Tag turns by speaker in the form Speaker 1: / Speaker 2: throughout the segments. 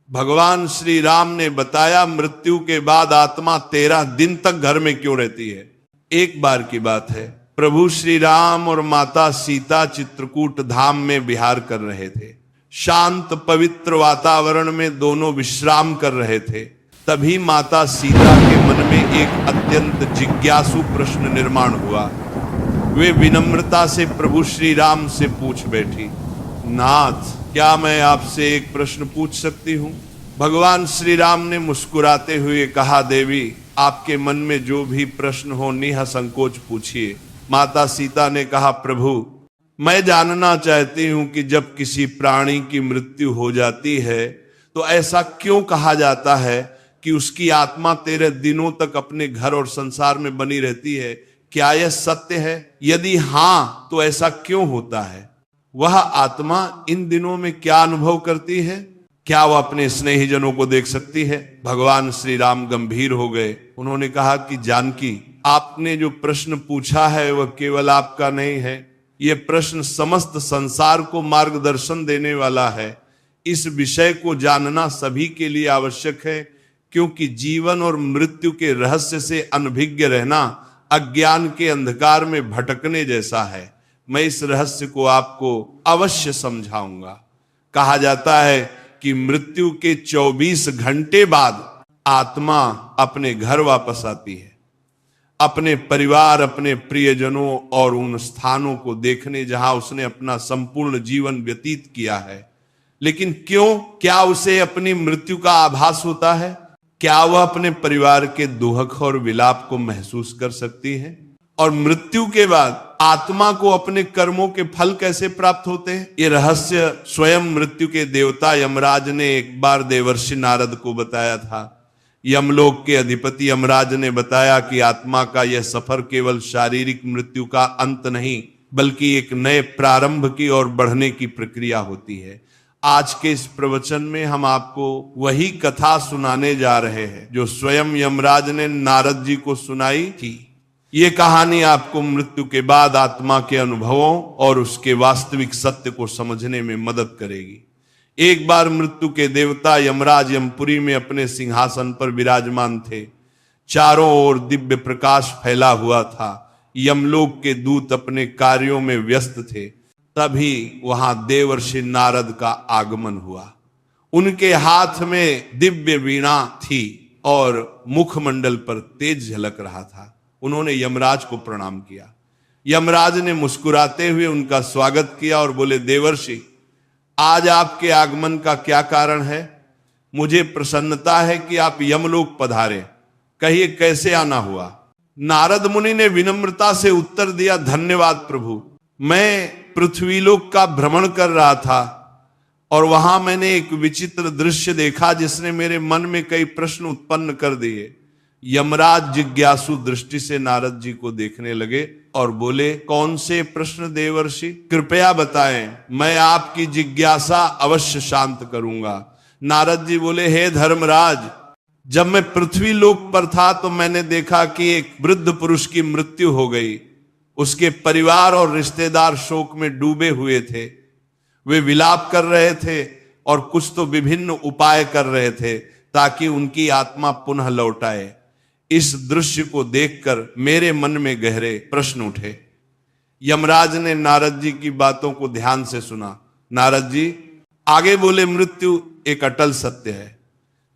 Speaker 1: भगवान श्री राम ने बताया मृत्यु के बाद आत्मा 13 दिन तक घर में क्यों रहती है। एक बार की बात है, प्रभु श्री राम और माता सीता चित्रकूट धाम में विहार कर रहे थे। शांत पवित्र वातावरण में दोनों विश्राम कर रहे थे। तभी माता सीता के मन में एक अत्यंत जिज्ञासु प्रश्न निर्माण हुआ। वे विनम्रता से प्रभु श्री राम से पूछ बैठी, नाथ, क्या मैं आपसे एक प्रश्न पूछ सकती हूँ? भगवान श्री राम ने मुस्कुराते हुए कहा, देवी, आपके मन में जो भी प्रश्न हो निसंकोच पूछिए। माता सीता ने कहा, प्रभु, मैं जानना चाहती हूं कि जब किसी प्राणी की मृत्यु हो जाती है तो ऐसा क्यों कहा जाता है कि उसकी आत्मा 13 दिनों तक अपने घर और संसार में बनी रहती है? क्या यह सत्य है? यदि हां, तो ऐसा क्यों होता है? वह आत्मा इन दिनों में क्या अनुभव करती है? क्या वह अपने स्नेहीजनों को देख सकती है? भगवान श्री राम गंभीर हो गए। उन्होंने कहा कि जानकी, आपने जो प्रश्न पूछा है वह केवल आपका नहीं है, यह प्रश्न समस्त संसार को मार्गदर्शन देने वाला है। इस विषय को जानना सभी के लिए आवश्यक है, क्योंकि जीवन और मृत्यु के रहस्य से अनभिज्ञ रहना अज्ञान के अंधकार में भटकने जैसा है। मैं इस रहस्य को आपको अवश्य समझाऊंगा। कहा जाता है कि मृत्यु के 24 घंटे बाद आत्मा अपने घर वापस आती है, अपने परिवार, अपने प्रियजनों और उन स्थानों को देखने जहां उसने अपना संपूर्ण जीवन व्यतीत किया है। लेकिन क्यों? क्या उसे अपनी मृत्यु का आभास होता है? क्या वह अपने परिवार के दुख और विलाप को महसूस कर सकती है? और मृत्यु के बाद आत्मा को अपने कर्मों के फल कैसे प्राप्त होते हैं? ये रहस्य स्वयं मृत्यु के देवता यमराज ने एक बार देवर्षि नारद को बताया था। यमलोक के अधिपति यमराज ने बताया कि आत्मा का यह सफर केवल शारीरिक मृत्यु का अंत नहीं, बल्कि एक नए प्रारंभ की ओर बढ़ने की प्रक्रिया होती है। आज के इस प्रवचन में हम आपको वही कथा सुनाने जा रहे हैं जो स्वयं यमराज ने नारद जी को सुनाई थी। ये कहानी आपको मृत्यु के बाद आत्मा के अनुभवों और उसके वास्तविक सत्य को समझने में मदद करेगी। एक बार मृत्यु के देवता यमराज यमपुरी में अपने सिंहासन पर विराजमान थे। चारों ओर दिव्य प्रकाश फैला हुआ था। यमलोक के दूत अपने कार्यों में व्यस्त थे। तभी वहां देवर्षि नारद का आगमन हुआ। उनके हाथ में दिव्य वीणा थी और मुखमंडल पर तेज झलक रहा था। उन्होंने यमराज को प्रणाम किया। यमराज ने मुस्कुराते हुए उनका स्वागत किया और बोले, देवर्षि, आज आपके आगमन का क्या कारण है? मुझे प्रसन्नता है कि आप यमलोक पधारे। कहिए, कैसे आना हुआ? नारद मुनि ने विनम्रता से उत्तर दिया, धन्यवाद प्रभु। मैं पृथ्वीलोक का भ्रमण कर रहा था और वहां मैंने एक विचित्र दृश्य देखा जिसने मेरे मन में कई प्रश्न उत्पन्न कर दिए। यमराज जिज्ञासु दृष्टि से नारद जी को देखने लगे और बोले, कौन से प्रश्न देवर्षि? कृपया बताएं, मैं आपकी जिज्ञासा अवश्य शांत करूंगा। नारद जी बोले, हे धर्मराज, जब मैं पृथ्वी लोक पर था तो मैंने देखा कि एक वृद्ध पुरुष की मृत्यु हो गई। उसके परिवार और रिश्तेदार शोक में डूबे हुए थे। वे विलाप कर रहे थे और कुछ तो विभिन्न उपाय कर रहे थे ताकि उनकी आत्मा पुनः लौट आए। इस दृश्य को देखकर मेरे मन में गहरे प्रश्न उठे। यमराज ने नारद जी की बातों को ध्यान से सुना। नारद जी आगे बोले, मृत्यु एक अटल सत्य है,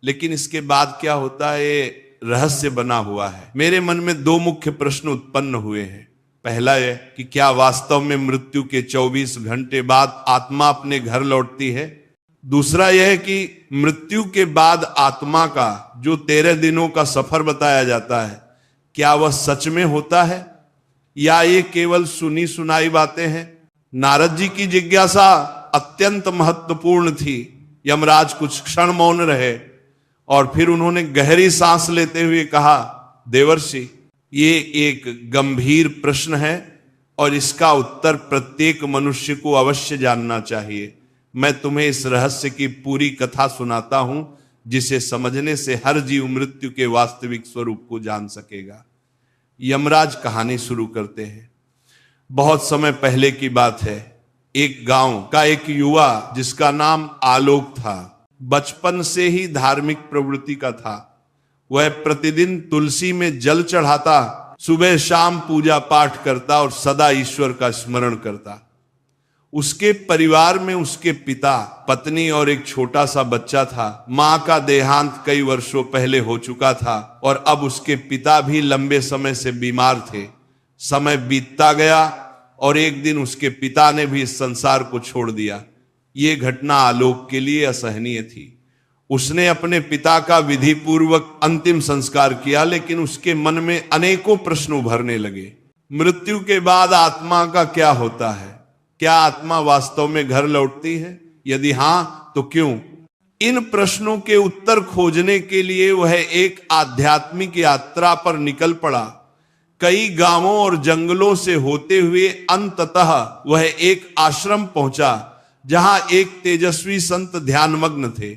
Speaker 1: लेकिन इसके बाद क्या होता है ये रहस्य बना हुआ है। मेरे मन में 2 मुख्य प्रश्न उत्पन्न हुए हैं। पहला यह कि क्या वास्तव में मृत्यु के 24 घंटे बाद आत्मा अपने घर लौटती है? दूसरा यह कि मृत्यु के बाद आत्मा का जो 13 दिनों का सफर बताया जाता है, क्या वह सच में होता है या ये केवल सुनी सुनाई बातें हैं? नारद जी की जिज्ञासा अत्यंत महत्वपूर्ण थी। यमराज कुछ क्षण मौन रहे और फिर उन्होंने गहरी सांस लेते हुए कहा, देवर्षि, ये एक गंभीर प्रश्न है और इसका उत्तर प्रत्येक मनुष्य को अवश्य जानना चाहिए। मैं तुम्हें इस रहस्य की पूरी कथा सुनाता हूं, जिसे समझने से हर जीव मृत्यु के वास्तविक स्वरूप को जान सकेगा। यमराज कहानी शुरू करते हैं। बहुत समय पहले की बात है। एक गांव का एक युवा जिसका नाम आलोक था, बचपन से ही धार्मिक प्रवृत्ति का था। वह प्रतिदिन तुलसी में जल चढ़ाता, सुबह शाम पूजा पाठ करता और सदा ईश्वर का स्मरण करता। उसके परिवार में उसके पिता, पत्नी और एक छोटा सा बच्चा था। मां का देहांत कई वर्षों पहले हो चुका था और अब उसके पिता भी लंबे समय से बीमार थे। समय बीतता गया और एक दिन उसके पिता ने भी इस संसार को छोड़ दिया। ये घटना आलोक के लिए असहनीय थी। उसने अपने पिता का विधि पूर्वक अंतिम संस्कार किया, लेकिन उसके मन में अनेकों प्रश्न उभरने लगे। मृत्यु के बाद आत्मा का क्या होता है? क्या आत्मा वास्तव में घर लौटती है? यदि हां तो क्यों? इन प्रश्नों के उत्तर खोजने के लिए वह एक आध्यात्मिक यात्रा पर निकल पड़ा। कई गांवों और जंगलों से होते हुए अंततः वह एक आश्रम पहुंचा, जहां एक तेजस्वी संत ध्यानमग्न थे।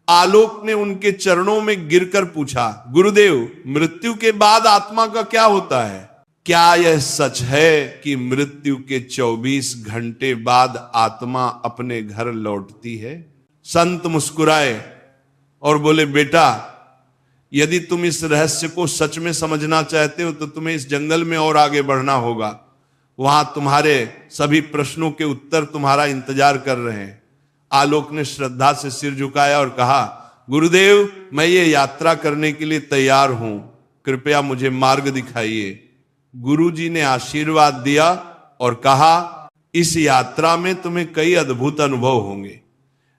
Speaker 1: आलोक ने उनके चरणों में गिरकर पूछा, गुरुदेव, मृत्यु के बाद आत्मा का क्या होता है? क्या यह सच है कि मृत्यु के 24 घंटे बाद आत्मा अपने घर लौटती है? संत मुस्कुराए और बोले, बेटा, यदि तुम इस रहस्य को सच में समझना चाहते हो तो तुम्हें इस जंगल में और आगे बढ़ना होगा। वहां तुम्हारे सभी प्रश्नों के उत्तर तुम्हारा इंतजार कर रहे हैं। आलोक ने श्रद्धा से सिर झुकाया और कहा, गुरुदेव, मैं ये यात्रा करने के लिए तैयार हूं, कृपया मुझे मार्ग दिखाइए। गुरुजी ने आशीर्वाद दिया और कहा, इस यात्रा में तुम्हें कई अद्भुत अनुभव होंगे।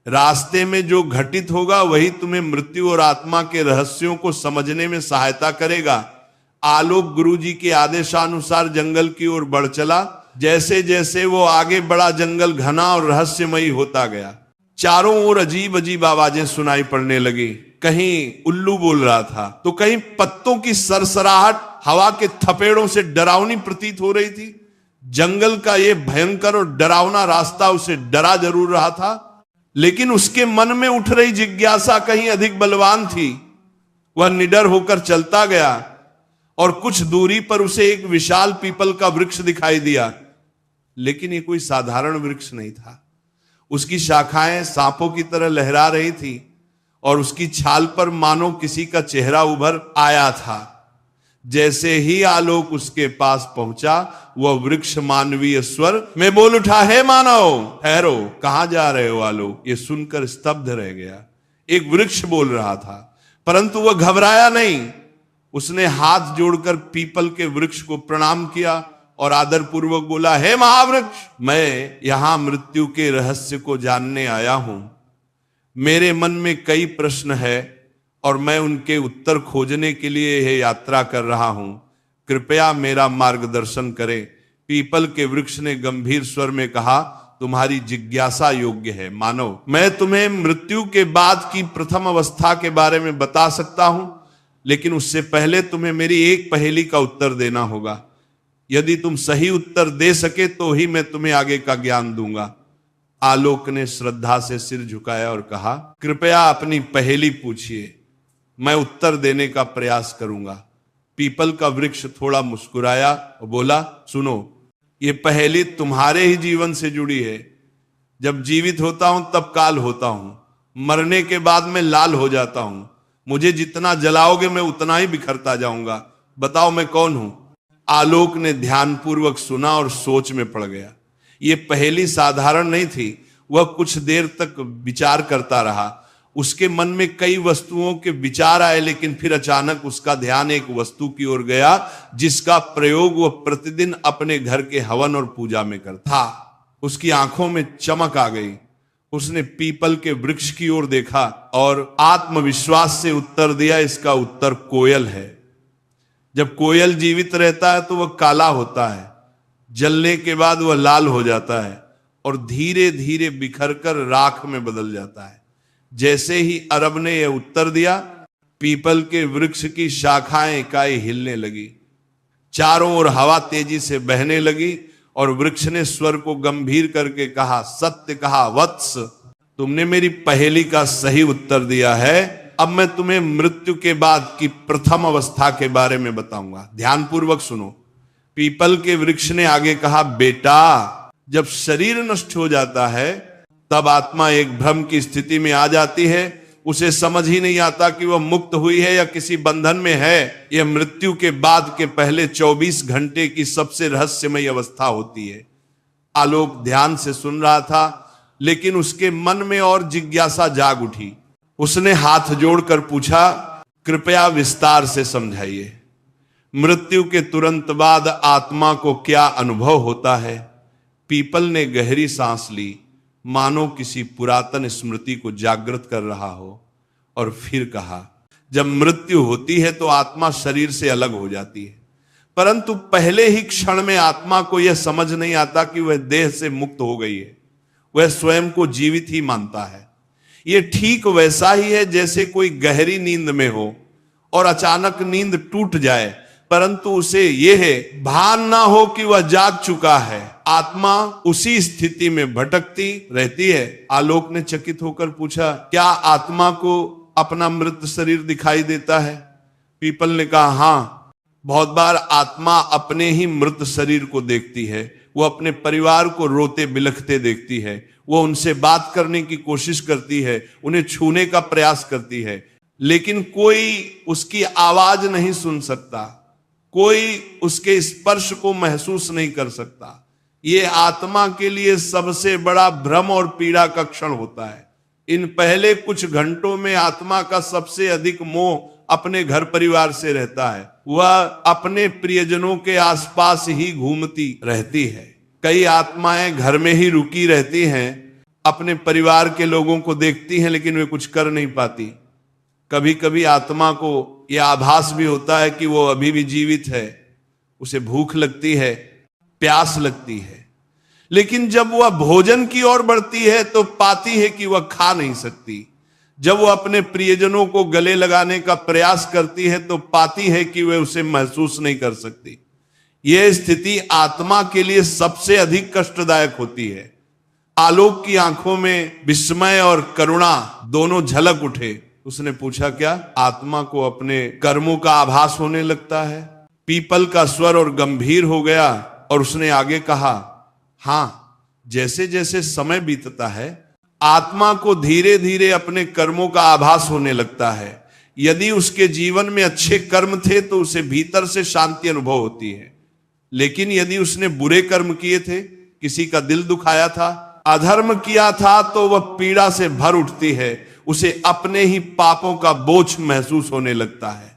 Speaker 1: रास्ते में जो घटित होगा वही तुम्हें मृत्यु और आत्मा के रहस्यों को समझने में सहायता करेगा। आलोक गुरुजी के आदेशानुसार जंगल की ओर बढ़ चला। जैसे जैसे वो आगे बढ़ा, जंगल घना और रहस्यमयी होता गया। चारों ओर अजीब अजीब आवाजें सुनाई पड़ने लगी। कहीं उल्लू बोल रहा था तो कहीं पत्तों की सरसराहट हवा के थपेड़ों से डरावनी प्रतीत हो रही थी। जंगल का ये भयंकर और डरावना रास्ता उसे डरा जरूर रहा था, लेकिन उसके मन में उठ रही जिज्ञासा कहीं अधिक बलवान थी। वह निडर होकर चलता गया और कुछ दूरी पर उसे एक विशाल पीपल का वृक्ष दिखाई दिया, लेकिन ये कोई साधारण वृक्ष नहीं था। उसकी शाखाएं सांपों की तरह लहरा रही थी और उसकी छाल पर मानो किसी का चेहरा उभर आया था। जैसे ही आलोक उसके पास पहुंचा, वह वृक्ष मानवीय स्वर में बोल उठा, हे मानव, ठहरो, कहां जा रहे हो? आलोक ये सुनकर स्तब्ध रह गया। एक वृक्ष बोल रहा था, परंतु वह घबराया नहीं। उसने हाथ जोड़कर पीपल के वृक्ष को प्रणाम किया और आदरपूर्वक बोला, हे महावृक्ष, मैं यहां मृत्यु के रहस्य को जानने आया हूं। मेरे मन में कई प्रश्न है और मैं उनके उत्तर खोजने के लिए यह यात्रा कर रहा हूं। कृपया मेरा मार्गदर्शन करें। पीपल के वृक्ष ने गंभीर स्वर में कहा, तुम्हारी जिज्ञासा योग्य है मानव। मैं तुम्हें मृत्यु के बाद की प्रथम अवस्था के बारे में बता सकता हूं, लेकिन उससे पहले तुम्हें मेरी एक पहेली का उत्तर देना होगा। यदि तुम सही उत्तर दे सके तो ही मैं तुम्हें आगे का ज्ञान दूंगा। आलोक ने श्रद्धा से सिर झुकाया और कहा, कृपया अपनी पहेली पूछिए, मैं उत्तर देने का प्रयास करूंगा। पीपल का वृक्ष थोड़ा मुस्कुराया और बोला, सुनो, ये पहेली तुम्हारे ही जीवन से जुड़ी है। जब जीवित होता हूं तब काल होता हूं, मरने के बाद मैं लाल हो जाता हूं। मुझे जितना जलाओगे मैं उतना ही बिखरता जाऊंगा। बताओ मैं कौन हूं? आलोक ने ध्यानपूर्वक सुना और सोच में पड़ गया। ये पहेली साधारण नहीं थी। वह कुछ देर तक विचार करता रहा। उसके मन में कई वस्तुओं के विचार आए, लेकिन फिर अचानक उसका ध्यान एक वस्तु की ओर गया जिसका प्रयोग वह प्रतिदिन अपने घर के हवन और पूजा में करता था। उसकी आंखों में चमक आ गई। उसने पीपल के वृक्ष की ओर देखा और आत्मविश्वास से उत्तर दिया, इसका उत्तर कोयल है। जब कोयल जीवित रहता है तो वह काला होता है, जलने के बाद वह लाल हो जाता है और धीरे धीरे बिखरकर राख में बदल जाता है। जैसे ही अरब ने यह उत्तर दिया, पीपल के वृक्ष की शाखाएं इकाई हिलने लगी। चारों ओर हवा तेजी से बहने लगी और वृक्ष ने स्वर को गंभीर करके कहा, सत्य कहा वत्स, तुमने मेरी पहेली का सही उत्तर दिया है। अब मैं तुम्हें मृत्यु के बाद की प्रथम अवस्था के बारे में बताऊंगा, ध्यानपूर्वक सुनो। पीपल के वृक्ष ने आगे कहा, बेटा, जब शरीर नष्ट हो जाता है तब आत्मा एक भ्रम की स्थिति में आ जाती है उसे समझ ही नहीं आता कि वह मुक्त हुई है या किसी बंधन में है। यह मृत्यु के बाद के पहले 24 घंटे की सबसे रहस्यमय अवस्था होती है। आलोक ध्यान से सुन रहा था, लेकिन उसके मन में और जिज्ञासा जाग उठी। उसने हाथ जोड़कर पूछा, कृपया विस्तार से समझाइए, मृत्यु के तुरंत बाद आत्मा को क्या अनुभव होता है? पीपल ने गहरी सांस ली, मानो किसी पुरातन स्मृति को जागृत कर रहा हो, और फिर कहा, जब मृत्यु होती है तो आत्मा शरीर से अलग हो जाती है, परंतु पहले ही क्षण में आत्मा को यह समझ नहीं आता कि वह देह से मुक्त हो गई है। वह स्वयं को जीवित ही मानता है। यह ठीक वैसा ही है जैसे कोई गहरी नींद में हो और अचानक नींद टूट जाए, परंतु उसे यह भान ना हो कि वह जाग चुका है। आत्मा उसी स्थिति में भटकती रहती है। आलोक ने चकित होकर पूछा, क्या आत्मा को अपना मृत शरीर दिखाई देता है? पीपल ने कहा, हां, बहुत बार आत्मा अपने ही मृत शरीर को देखती है। वो अपने परिवार को रोते बिलखते देखती है। वो उनसे बात करने की कोशिश करती है, उन्हें छूने का प्रयास करती है, लेकिन कोई उसकी आवाज नहीं सुन सकता, कोई उसके स्पर्श को महसूस नहीं कर सकता। ये आत्मा के लिए सबसे बड़ा भ्रम और पीड़ा का क्षण होता है। इन पहले कुछ घंटों में आत्मा का सबसे अधिक मोह अपने घर परिवार से रहता है। वह अपने प्रियजनों के आसपास ही घूमती रहती है। कई आत्माएं घर में ही रुकी रहती हैं, अपने परिवार के लोगों को देखती हैं, लेकिन वे कुछ कर नहीं पाती। कभी कभी आत्मा को यह आभास भी होता है कि वो अभी भी जीवित है, उसे भूख लगती है, प्यास लगती है, लेकिन जब वह भोजन की ओर बढ़ती है तो पाती है कि वह खा नहीं सकती। जब वह अपने प्रियजनों को गले लगाने का प्रयास करती है तो पाती है कि वह उसे महसूस नहीं कर सकती। यह स्थिति आत्मा के लिए सबसे अधिक कष्टदायक होती है। आलोक की आंखों में विस्मय और करुणा दोनों झलक उठे। उसने पूछा, क्या आत्मा को अपने कर्मों का आभास होने लगता है? पीपल का स्वर और गंभीर हो गया और उसने आगे कहा, हां, जैसे जैसे समय बीतता है आत्मा को धीरे धीरे अपने कर्मों का आभास होने लगता है। यदि उसके जीवन में अच्छे कर्म थे तो उसे भीतर से शांति अनुभव होती है, लेकिन यदि उसने बुरे कर्म किए थे, किसी का दिल दुखाया था, अधर्म किया था, तो वह पीड़ा से भर उठती है। उसे अपने ही पापों का बोझ महसूस होने लगता है।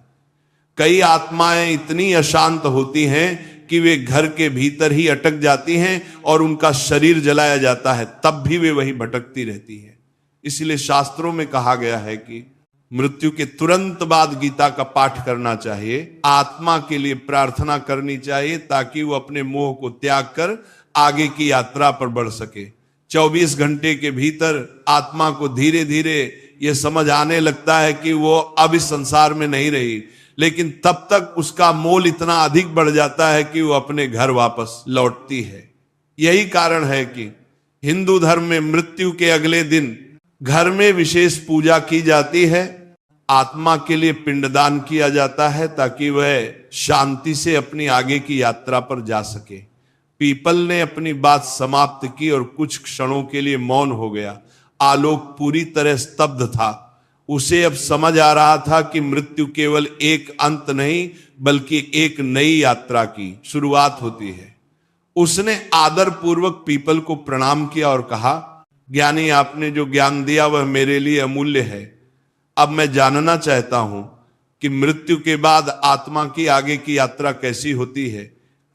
Speaker 1: कई आत्माएं इतनी अशांत होती हैं कि वे घर के भीतर ही अटक जाती हैं और उनका शरीर जलाया जाता है, तब भी वे वहीं भटकती रहती हैं। इसलिए शास्त्रों में कहा गया है कि मृत्यु के तुरंत बाद गीता का पाठ करना चाहिए, आत्मा के लिए प्रार्थना करनी चाहिए, ताकि वो अपने मोह को त्याग कर आगे की यात्रा पर बढ़ सके। 24 घंटे के भीतर आत्मा को धीरे धीरे यह समझ आने लगता है कि वो अब इस संसार में नहीं रही, लेकिन तब तक उसका मोल इतना अधिक बढ़ जाता है कि वो अपने घर वापस लौटती है। यही कारण है कि हिंदू धर्म में मृत्यु के अगले दिन घर में विशेष पूजा की जाती है, आत्मा के लिए पिंडदान किया जाता है, ताकि वह शांति से अपनी आगे की यात्रा पर जा सके। पीपल ने अपनी बात समाप्त की और कुछ क्षणों के लिए मौन हो गया। आलोक पूरी तरह स्तब्ध था। उसे अब समझ आ रहा था कि मृत्यु केवल एक अंत नहीं, बल्कि एक नई यात्रा की शुरुआत होती है। उसने आदर पूर्वक पीपल को प्रणाम किया और कहा, ज्ञानी, आपने जो ज्ञान दिया वह मेरे लिए अमूल्य है। अब मैं जानना चाहता हूं कि मृत्यु के बाद आत्मा की आगे की यात्रा कैसी होती है।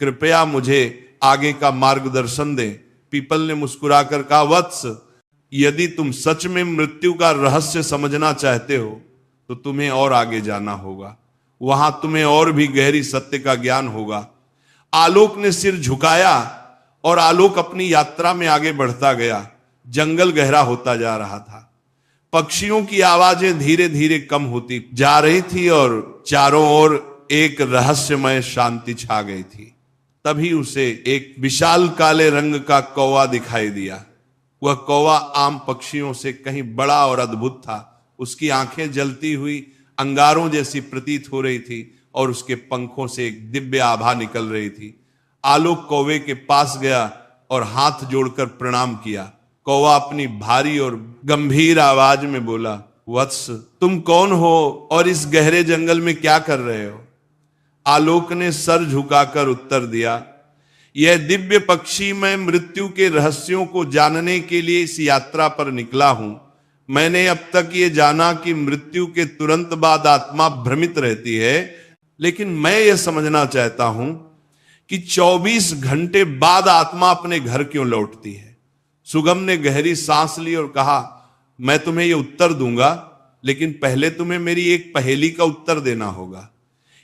Speaker 1: कृपया मुझे आगे का मार्गदर्शन दें। पीपल ने मुस्कुराकर कहा, वत्स, यदि तुम सच में मृत्यु का रहस्य समझना चाहते हो तो तुम्हें और आगे जाना होगा। वहां तुम्हें और भी गहरी सत्य का ज्ञान होगा। आलोक ने सिर झुकाया और आलोक अपनी यात्रा में आगे बढ़ता गया। जंगल गहरा होता जा रहा था। पक्षियों की आवाजें धीरे धीरे कम होती जा रही थी और चारों ओर एक रहस्यमय शांति छा गई थी। तभी उसे एक विशाल काले रंग का कौवा दिखाई दिया। वह कौवा आम पक्षियों से कहीं बड़ा और अद्भुत था। उसकी आंखें जलती हुई अंगारों जैसी प्रतीत हो रही थी और उसके पंखों से एक दिव्य आभा निकल रही थी। आलोक कौवे के पास गया और हाथ जोड़कर प्रणाम किया। कौवा अपनी भारी और गंभीर आवाज में बोला, वत्स, तुम कौन हो और इस गहरे जंगल में क्या कर रहे हो? आलोक ने सर झुकाकर उत्तर दिया, यह दिव्य पक्षी, मैं मृत्यु के रहस्यों को जानने के लिए इस यात्रा पर निकला हूं। मैंने अब तक ये जाना कि मृत्यु के तुरंत बाद आत्मा भ्रमित रहती है, लेकिन मैं यह समझना चाहता हूं कि 24 घंटे बाद आत्मा अपने घर क्यों लौटती है। सुगम ने गहरी सांस ली और कहा, मैं तुम्हें यह उत्तर दूंगा, लेकिन पहले तुम्हें मेरी एक पहेली का उत्तर देना होगा।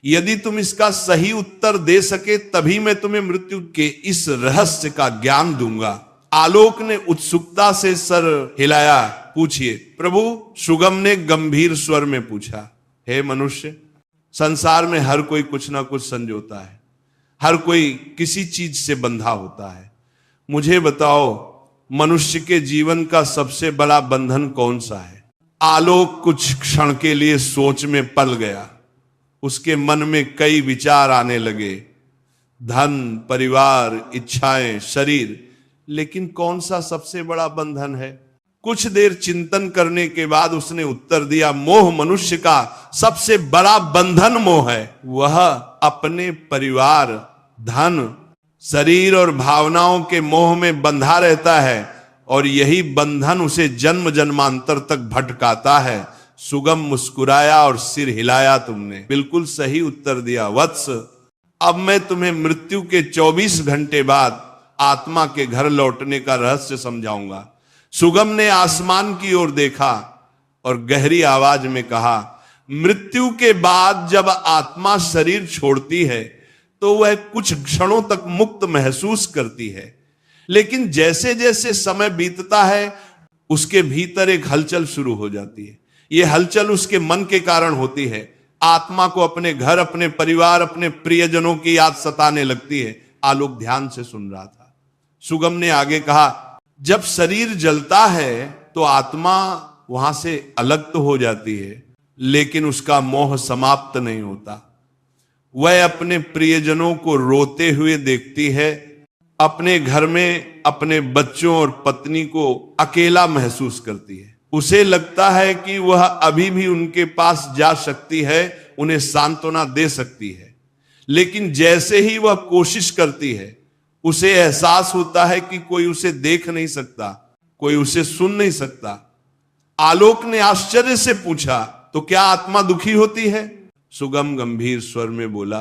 Speaker 1: यदि तुम इसका सही उत्तर दे सके तभी मैं तुम्हें मृत्यु के इस रहस्य का ज्ञान दूंगा। आलोक ने उत्सुकता से सर हिलाया। पूछिए प्रभु, सुगम ने गंभीर स्वर में पूछा। हे मनुष्य, संसार में हर कोई कुछ ना कुछ संजोता है, हर कोई किसी चीज से बंधा होता है। मुझे बताओ, मनुष्य के जीवन का सबसे बड़ा बंधन कौन सा है? आलोक कुछ क्षण के लिए सोच में पल गया। उसके मन में कई विचार आने लगे, धन, परिवार, इच्छाएं, शरीर, लेकिन कौन सा सबसे बड़ा बंधन है? कुछ देर चिंतन करने के बाद उसने उत्तर दिया, मोह मनुष्य का सबसे बड़ा बंधन मोह है। वह अपने परिवार, धन, शरीर और भावनाओं के मोह में बंधा रहता है और यही बंधन उसे जन्म जन्मांतर तक भटकाता है। सुगम मुस्कुराया और सिर हिलाया। तुमने बिल्कुल सही उत्तर दिया वत्स। अब मैं तुम्हें मृत्यु के 24 घंटे बाद आत्मा के घर लौटने का रहस्य समझाऊंगा। सुगम ने आसमान की ओर देखा और गहरी आवाज में कहा, मृत्यु के बाद जब आत्मा शरीर छोड़ती है तो वह कुछ क्षणों तक मुक्त महसूस करती है, लेकिन जैसे जैसे समय बीतता है उसके भीतर एक हलचल शुरू हो जाती है। यह हलचल उसके मन के कारण होती है। आत्मा को अपने घर, अपने परिवार, अपने प्रियजनों की याद सताने लगती है। आलोक ध्यान से सुन रहा था। सुगम ने आगे कहा, जब शरीर जलता है तो आत्मा वहां से अलग तो हो जाती है, लेकिन उसका मोह समाप्त नहीं होता। वह अपने प्रियजनों को रोते हुए देखती है, अपने घर में अपने बच्चों और पत्नी को अकेला महसूस करती है। उसे लगता है कि वह अभी भी उनके पास जा सकती है, उन्हें सांत्वना दे सकती है, लेकिन जैसे ही वह कोशिश करती है उसे एहसास होता है कि कोई उसे देख नहीं सकता, कोई उसे सुन नहीं सकता। आलोक ने आश्चर्य से पूछा, तो क्या आत्मा दुखी होती है? सुगम गंभीर स्वर में बोला,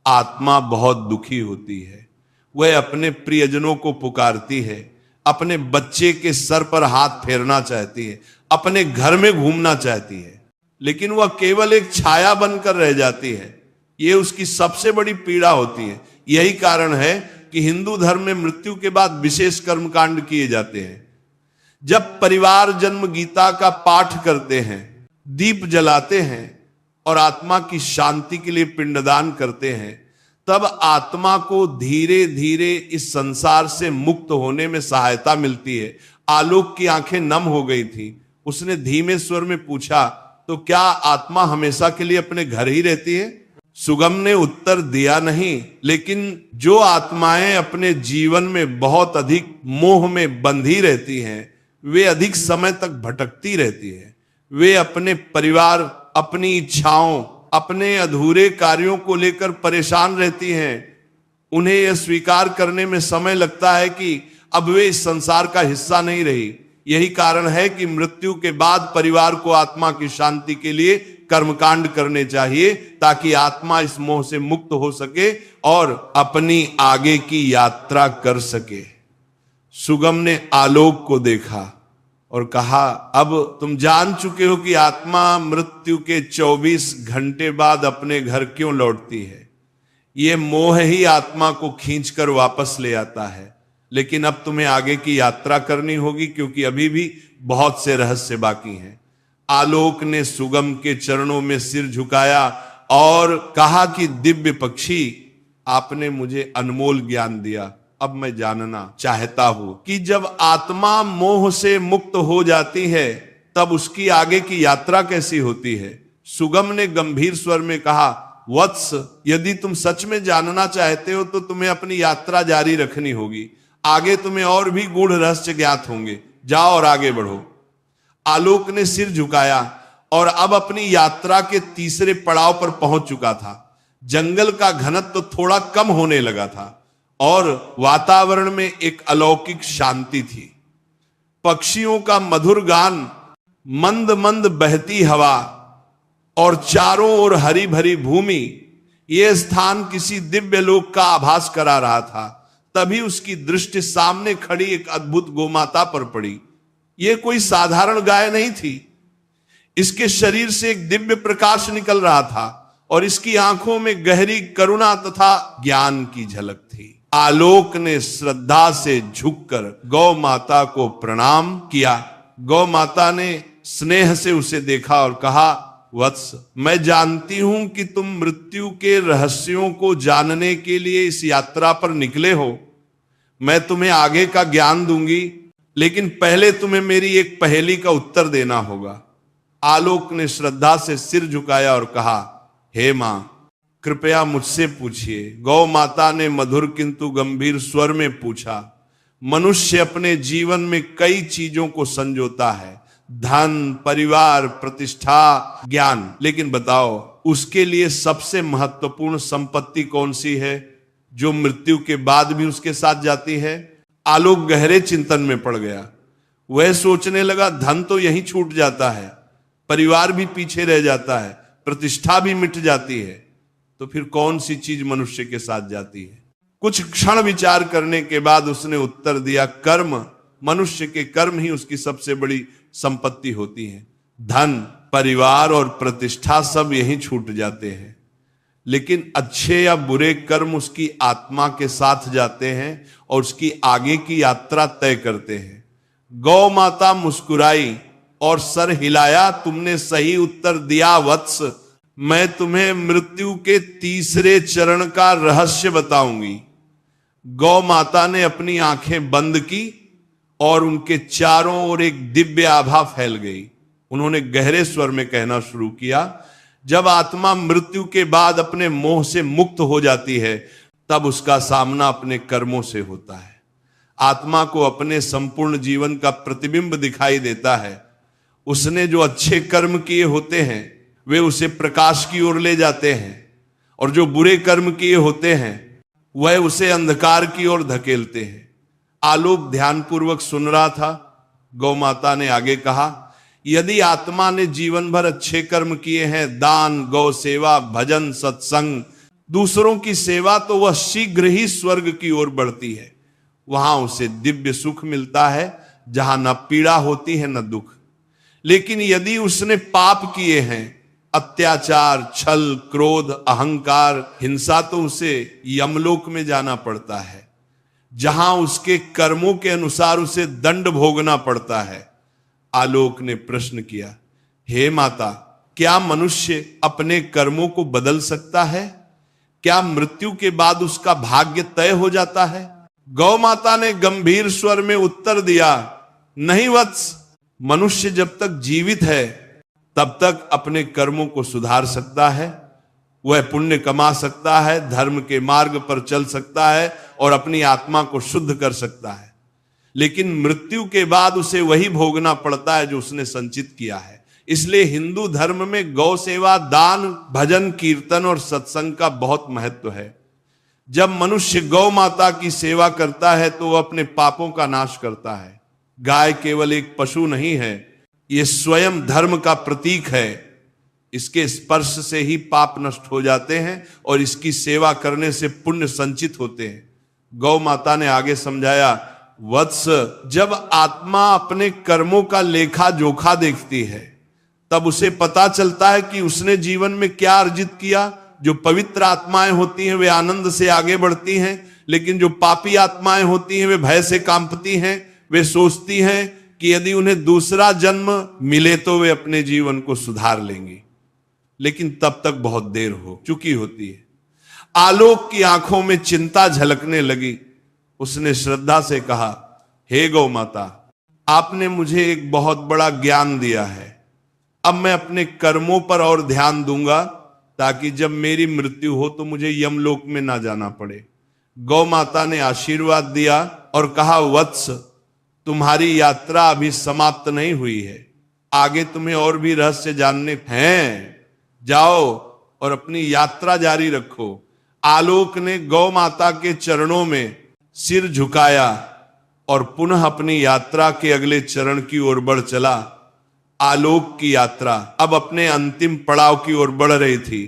Speaker 1: आत्मा बहुत दुखी होती है। वह अपने प्रियजनों को पुकारती है, अपने बच्चे के सर पर हाथ फेरना चाहती है, अपने घर में घूमना चाहती है, लेकिन वह केवल एक छाया बनकर रह जाती है। यह उसकी सबसे बड़ी पीड़ा होती है। यही कारण है कि हिंदू धर्म में मृत्यु के बाद विशेष कर्मकांड किए जाते हैं। जब परिवार जन्म गीता का पाठ करते हैं, दीप जलाते हैं और आत्मा की शांति के लिए पिंडदान करते हैं, तब आत्मा को धीरे धीरे इस संसार से मुक्त होने में सहायता मिलती है। आलोक की आंखें नम हो गई थी। उसने धीमे स्वर में पूछा, तो क्या आत्मा हमेशा के लिए अपने घर ही रहती है? सुगम ने उत्तर दिया नहीं, लेकिन जो आत्माएं अपने जीवन में बहुत अधिक मोह में बंधी रहती हैं, वे अधिक समय तक भटकती रहती है। वे अपने परिवार, अपनी इच्छाओं, अपने अधूरे कार्यों को लेकर परेशान रहती हैं। उन्हें यह स्वीकार करने में समय लगता है कि अब वे इस संसार का हिस्सा नहीं रही। यही कारण है कि मृत्यु के बाद परिवार को आत्मा की शांति के लिए कर्मकांड करने चाहिए, ताकि आत्मा इस मोह से मुक्त हो सके और अपनी आगे की यात्रा कर सके। सुगम ने आलोक को देखा और कहा, अब तुम जान चुके हो कि आत्मा मृत्यु के 24 घंटे बाद अपने घर क्यों लौटती है। यह मोह ही आत्मा को खींचकर वापस ले आता है। लेकिन अब तुम्हें आगे की यात्रा करनी होगी, क्योंकि अभी भी बहुत से रहस्य बाकी हैं। आलोक ने सुगम के चरणों में सिर झुकाया और कहा कि दिव्य पक्षी, आपने मुझे अनमोल ज्ञान दिया। अब मैं जानना चाहता हूं कि जब आत्मा मोह से मुक्त हो जाती है तब उसकी आगे की यात्रा कैसी होती है। सुगम ने गंभीर स्वर में कहा, वत्स, यदि तुम सच में जानना चाहते हो तो तुम्हें अपनी यात्रा जारी रखनी होगी। आगे तुम्हें और भी गूढ़ रहस्य ज्ञात होंगे। जाओ और आगे बढ़ो। आलोक ने सिर झुकाया और अब अपनी यात्रा के तीसरे पड़ाव पर पहुंच चुका था। जंगल का घनत्व तो थोड़ा कम होने लगा था और वातावरण में एक अलौकिक शांति थी। पक्षियों का मधुर गान, मंद मंद बहती हवा और चारों ओर हरी भरी भूमि, यह स्थान किसी दिव्य लोक का आभास करा रहा था। तभी उसकी दृष्टि सामने खड़ी एक अद्भुत गोमाता पर पड़ी। यह कोई साधारण गाय नहीं थी। इसके शरीर से एक दिव्य प्रकाश निकल रहा था और इसकी आंखों में गहरी करुणा तथा ज्ञान की झलक थी। आलोक ने श्रद्धा से झुककर गौ माता को प्रणाम किया। गौ माता ने स्नेह से उसे देखा और कहा, वत्स, मैं जानती हूं कि तुम मृत्यु के रहस्यों को जानने के लिए इस यात्रा पर निकले हो। मैं तुम्हें आगे का ज्ञान दूंगी, लेकिन पहले तुम्हें मेरी एक पहेली का उत्तर देना होगा। आलोक ने श्रद्धा से सिर झुकाया और कहा, हे मां, कृपया मुझसे पूछिए। गौ माता ने मधुर किंतु गंभीर स्वर में पूछा। मनुष्य अपने जीवन में कई चीजों को संजोता है, धन, परिवार, प्रतिष्ठा, ज्ञान, लेकिन बताओ उसके लिए सबसे महत्वपूर्ण संपत्ति कौन सी है जो मृत्यु के बाद भी उसके साथ जाती है? आलोक गहरे चिंतन में पड़ गया। वह सोचने लगा, धन तो यहीं छूट जाता है, परिवार भी पीछे रह जाता है, प्रतिष्ठा भी मिट जाती है, तो फिर कौन सी चीज मनुष्य के साथ जाती है? कुछ क्षण विचार करने के बाद उसने उत्तर दिया, कर्म। मनुष्य के कर्म ही उसकी सबसे बड़ी संपत्ति होती है। धन, परिवार और प्रतिष्ठा सब यहीं छूट जाते हैं, लेकिन अच्छे या बुरे कर्म उसकी आत्मा के साथ जाते हैं और उसकी आगे की यात्रा तय करते हैं। गौ माता मुस्कुराई और सर हिलाया, तुमने सही उत्तर दिया वत्स। मैं तुम्हें मृत्यु के तीसरे चरण का रहस्य बताऊंगी। गौ माता ने अपनी आंखें बंद की और उनके चारों ओर एक दिव्य आभा फैल गई। उन्होंने गहरे स्वर में कहना शुरू किया, जब आत्मा मृत्यु के बाद अपने मोह से मुक्त हो जाती है, तब उसका सामना अपने कर्मों से होता है। आत्मा को अपने संपूर्ण जीवन का प्रतिबिंब दिखाई देता है। उसने जो अच्छे कर्म किए होते हैं वे उसे प्रकाश की ओर ले जाते हैं, और जो बुरे कर्म किए होते हैं वह उसे अंधकार की ओर धकेलते हैं। आलोक ध्यानपूर्वक सुन रहा था। गौ माता ने आगे कहा, यदि आत्मा ने जीवन भर अच्छे कर्म किए हैं, दान, गौ सेवा, भजन, सत्संग, दूसरों की सेवा, तो वह शीघ्र ही स्वर्ग की ओर बढ़ती है। वहां उसे दिव्य सुख मिलता है जहां न पीड़ा होती है न दुख। लेकिन यदि उसने पाप किए हैं, अत्याचार, छल, क्रोध, अहंकार, हिंसा, तो उसे यमलोक में जाना पड़ता है, जहां उसके कर्मों के अनुसार उसे दंड भोगना पड़ता है। आलोक ने प्रश्न किया, हे माता, क्या मनुष्य अपने कर्मों को बदल सकता है? क्या मृत्यु के बाद उसका भाग्य तय हो जाता है? गौ माता ने गंभीर स्वर में उत्तर दिया, नहीं वत्स, मनुष्य जब तक जीवित है तब तक अपने कर्मों को सुधार सकता है, वह पुण्य कमा सकता है, धर्म के मार्ग पर चल सकता है और अपनी आत्मा को शुद्ध कर सकता है। लेकिन मृत्यु के बाद उसे वही भोगना पड़ता है जो उसने संचित किया है। इसलिए हिंदू धर्म में गौ सेवा, दान, भजन, कीर्तन और सत्संग का बहुत महत्व है। जब मनुष्य गौ माता की सेवा करता है तो वह अपने पापों का नाश करता है। गाय केवल एक पशु नहीं है, यह स्वयं धर्म का प्रतीक है। इसके स्पर्श से ही पाप नष्ट हो जाते हैं और इसकी सेवा करने से पुण्य संचित होते हैं। गौ माता ने आगे समझाया, वत्स, जब आत्मा अपने कर्मों का लेखा जोखा देखती है तब उसे पता चलता है कि उसने जीवन में क्या अर्जित किया। जो पवित्र आत्माएं होती हैं वे आनंद से आगे बढ़ती हैं, लेकिन जो पापी आत्माएं होती हैं वे भय से कांपती हैं। वे सोचती हैं कि यदि उन्हें दूसरा जन्म मिले तो वे अपने जीवन को सुधार लेंगी, लेकिन तब तक बहुत देर हो चुकी होती है। आलोक की आंखों में चिंता झलकने लगी। उसने श्रद्धा से कहा, हे गौ माता, आपने मुझे एक बहुत बड़ा ज्ञान दिया है। अब मैं अपने कर्मों पर और ध्यान दूंगा ताकि जब मेरी मृत्यु हो तो मुझे यमलोक में ना जाना पड़े। गौ माता ने आशीर्वाद दिया और कहा, वत्स, तुम्हारी यात्रा अभी समाप्त नहीं हुई है। आगे तुम्हें और भी रहस्य जानने हैं, जाओ और अपनी यात्रा जारी रखो। आलोक ने गौ माता के चरणों में सिर झुकाया और पुनः अपनी यात्रा के अगले चरण की ओर बढ़ चला। आलोक की यात्रा अब अपने अंतिम पड़ाव की ओर बढ़ रही थी।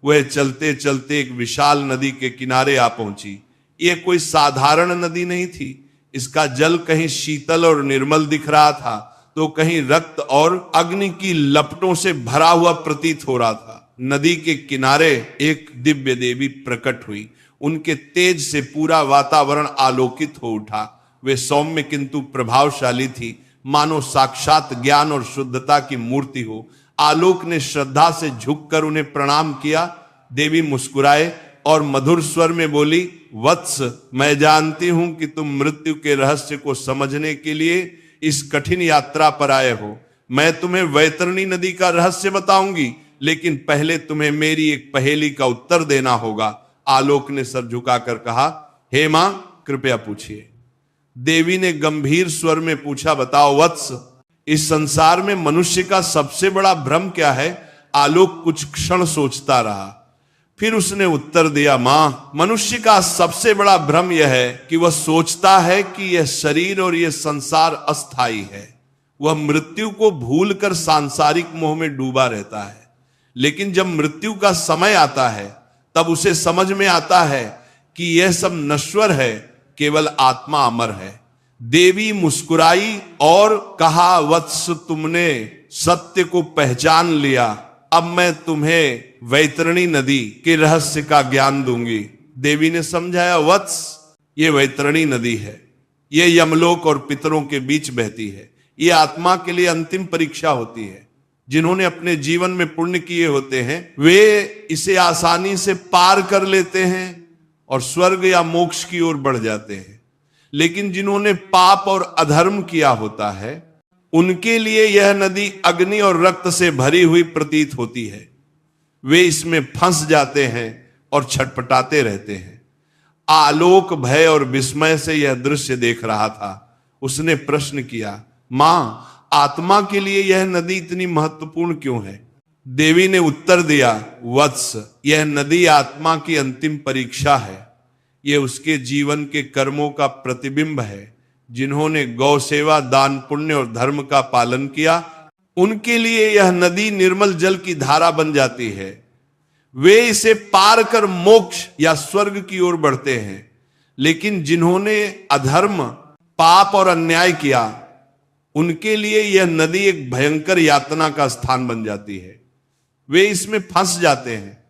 Speaker 1: वह चलते चलते एक विशाल नदी के किनारे आ पहुंची। यह कोई साधारण नदी नहीं थी। इसका जल कहीं शीतल और निर्मल दिख रहा था, तो कहीं रक्त और अग्नि की लपटों से भरा हुआ प्रतीत हो रहा था। नदी के किनारे एक दिव्य देवी प्रकट हुई। उनके तेज से पूरा वातावरण आलोकित हो उठा। वे सौम्य किंतु प्रभावशाली थी, मानो साक्षात ज्ञान और शुद्धता की मूर्ति हो। आलोक ने श्रद्धा से झुककर उन्हें प्रणाम किया। देवी मुस्कुराए और मधुर स्वर में बोली, वत्स, मैं जानती हूं कि तुम मृत्यु के रहस्य को समझने के लिए इस कठिन यात्रा पर आए हो। मैं तुम्हें वैतरणी नदी का रहस्य बताऊंगी, लेकिन पहले तुम्हें मेरी एक पहेली का उत्तर देना होगा। आलोक ने सर झुकाकर कहा, हे मां, कृपया पूछिए। देवी ने गंभीर स्वर में पूछा, बताओ वत्स, इस संसार में मनुष्य का सबसे बड़ा भ्रम क्या है? आलोक कुछ क्षण सोचता रहा, फिर उसने उत्तर दिया, मां, मनुष्य का सबसे बड़ा भ्रम यह है कि वह सोचता है कि यह शरीर और यह संसार अस्थाई है। वह मृत्यु को भूलकर सांसारिक मोह में डूबा रहता है। लेकिन जब मृत्यु का समय आता है, तब उसे समझ में आता है कि यह सब नश्वर है, केवल आत्मा अमर है। देवी मुस्कुराई और कहा, वत्स, तुमने सत्य को पहचान लिया। अब मैं तुम्हें वैतरणी नदी के रहस्य का ज्ञान दूंगी। देवी ने समझाया, वत्स, ये वैतरणी नदी है। ये यमलोक और पितरों के बीच बहती है। ये आत्मा के लिए अंतिम परीक्षा होती है। जिन्होंने अपने जीवन में पुण्य किए होते हैं, वे इसे आसानी से पार कर लेते हैं और स्वर्ग या मोक्ष की ओर बढ़ जाते हैं। लेकिन जिन्होंने पाप और अधर्म किया होता है, उनके लिए यह नदी अग्नि और रक्त से भरी हुई प्रतीत होती है। वे इसमें फंस जाते हैं और छटपटाते रहते हैं। आलोक भय और विस्मय से यह दृश्य देख रहा था। उसने प्रश्न किया, मां, आत्मा के लिए यह नदी इतनी महत्वपूर्ण क्यों है? देवी ने उत्तर दिया, वत्स, यह नदी आत्मा की अंतिम परीक्षा है। यह उसके जीवन के कर्मों का प्रतिबिंब है। जिन्होंने गौ सेवा, दान, पुण्य और धर्म का पालन किया, उनके लिए यह नदी निर्मल जल की धारा बन जाती है। वे इसे पार कर मोक्ष या स्वर्ग की ओर बढ़ते हैं। लेकिन जिन्होंने अधर्म, पाप और अन्याय किया, उनके लिए यह नदी एक भयंकर यातना का स्थान बन जाती है। वे इसमें फंस जाते हैं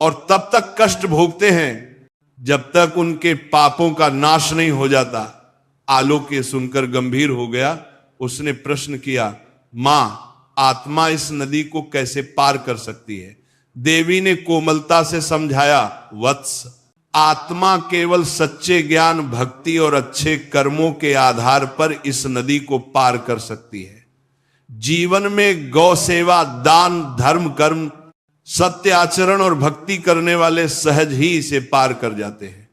Speaker 1: और तब तक कष्ट भोगते हैं जब तक उनके पापों का नाश नहीं हो जाता। आलोक ये सुनकर गंभीर हो गया। उसने प्रश्न किया, मां, आत्मा इस नदी को कैसे पार कर सकती है? देवी ने कोमलता से समझाया, वत्स, आत्मा केवल सच्चे ज्ञान, भक्ति और अच्छे कर्मों के आधार पर इस नदी को पार कर सकती है। जीवन में गौ सेवा, दान, धर्म, कर्म, सत्य आचरण और भक्ति करने वाले सहज ही इसे पार कर जाते हैं।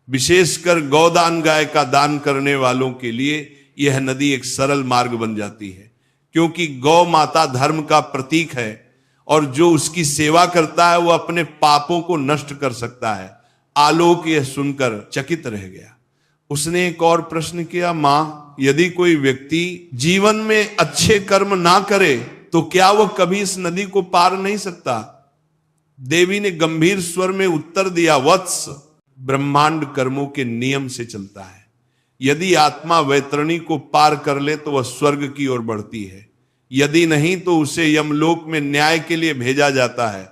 Speaker 1: विशेषकर गौदान, गाय का दान करने वालों के लिए यह नदी एक सरल मार्ग बन जाती है, क्योंकि गौ माता धर्म का प्रतीक है और जो उसकी सेवा करता है वह अपने पापों को नष्ट कर सकता है। आलोक यह सुनकर चकित रह गया। उसने एक और प्रश्न किया, मां, यदि कोई व्यक्ति जीवन में अच्छे कर्म ना करे तो क्या वह कभी इस नदी को पार नहीं सकता? देवी ने गंभीर स्वर में उत्तर दिया, वत्स, ब्रह्मांड कर्मों के नियम से चलता है। यदि आत्मा वैतरणी को पार कर ले तो वह स्वर्ग की ओर बढ़ती है। यदि नहीं तो उसे यमलोक में न्याय के लिए भेजा जाता है,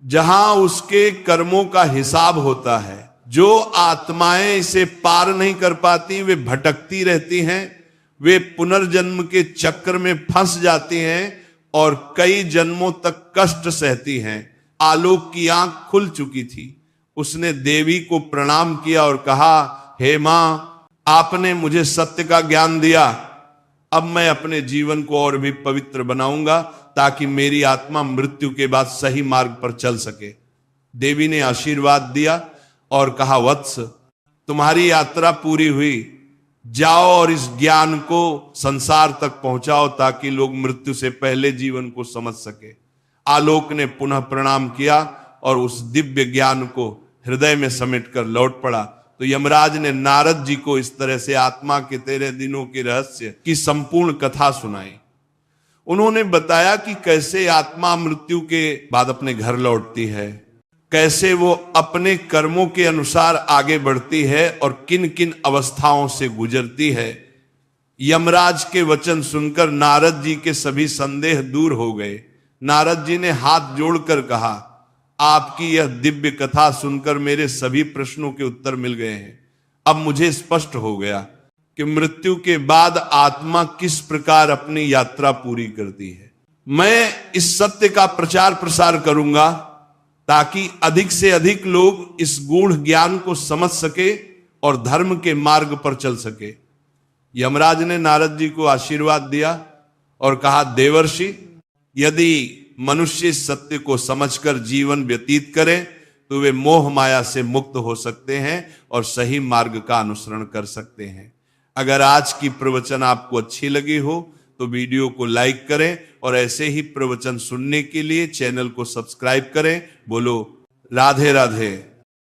Speaker 1: जहां उसके कर्मों का हिसाब होता है। जो आत्माएं इसे पार नहीं कर पाती, वे भटकती रहती हैं। वे पुनर्जन्म के चक्र में फंस जाती हैं और कई जन्मों तक कष्ट सहती हैं। आलोक की आंख खुल चुकी थी। उसने देवी को प्रणाम किया और कहा, हे मां, आपने मुझे सत्य का ज्ञान दिया। अब मैं अपने जीवन को और भी पवित्र बनाऊंगा ताकि मेरी आत्मा मृत्यु के बाद सही मार्ग पर चल सके। देवी ने आशीर्वाद दिया और कहा, वत्स, तुम्हारी यात्रा पूरी हुई। जाओ और इस ज्ञान को संसार तक पहुंचाओ ताकि लोग मृत्यु से पहले जीवन को समझ सके। आलोक ने पुनः प्रणाम किया और उस दिव्य ज्ञान को हृदय में समेट कर लौट पड़ा। तो यमराज ने नारद जी को इस तरह से आत्मा के 13 दिनों के रहस्य की संपूर्ण कथा सुनाई। उन्होंने बताया कि कैसे आत्मा मृत्यु के बाद अपने घर लौटती है, कैसे वो अपने कर्मों के अनुसार आगे बढ़ती है और किन किन अवस्थाओं से गुजरती है। यमराज के वचन सुनकर नारद जी के सभी संदेह दूर हो गए। नारद जी ने हाथ जोड़कर कहा, आपकी यह दिव्य कथा सुनकर मेरे सभी प्रश्नों के उत्तर मिल गए हैं। अब मुझे स्पष्ट हो गया कि मृत्यु के बाद आत्मा किस प्रकार अपनी यात्रा पूरी करती है। मैं इस सत्य का प्रचार प्रसार करूंगा ताकि अधिक से अधिक लोग इस गूढ़ ज्ञान को समझ सके और धर्म के मार्ग पर चल सके। यमराज ने नारद जी को आशीर्वाद दिया और कहा, देवर्षि, यदि मनुष्य इस सत्य को समझकर जीवन व्यतीत करें तो वे मोह माया से मुक्त हो सकते हैं और सही मार्ग का अनुसरण कर सकते हैं। अगर आज की प्रवचन आपको अच्छी लगी हो तो वीडियो को लाइक करें और ऐसे ही प्रवचन सुनने के लिए चैनल को सब्सक्राइब करें। बोलो राधे राधे।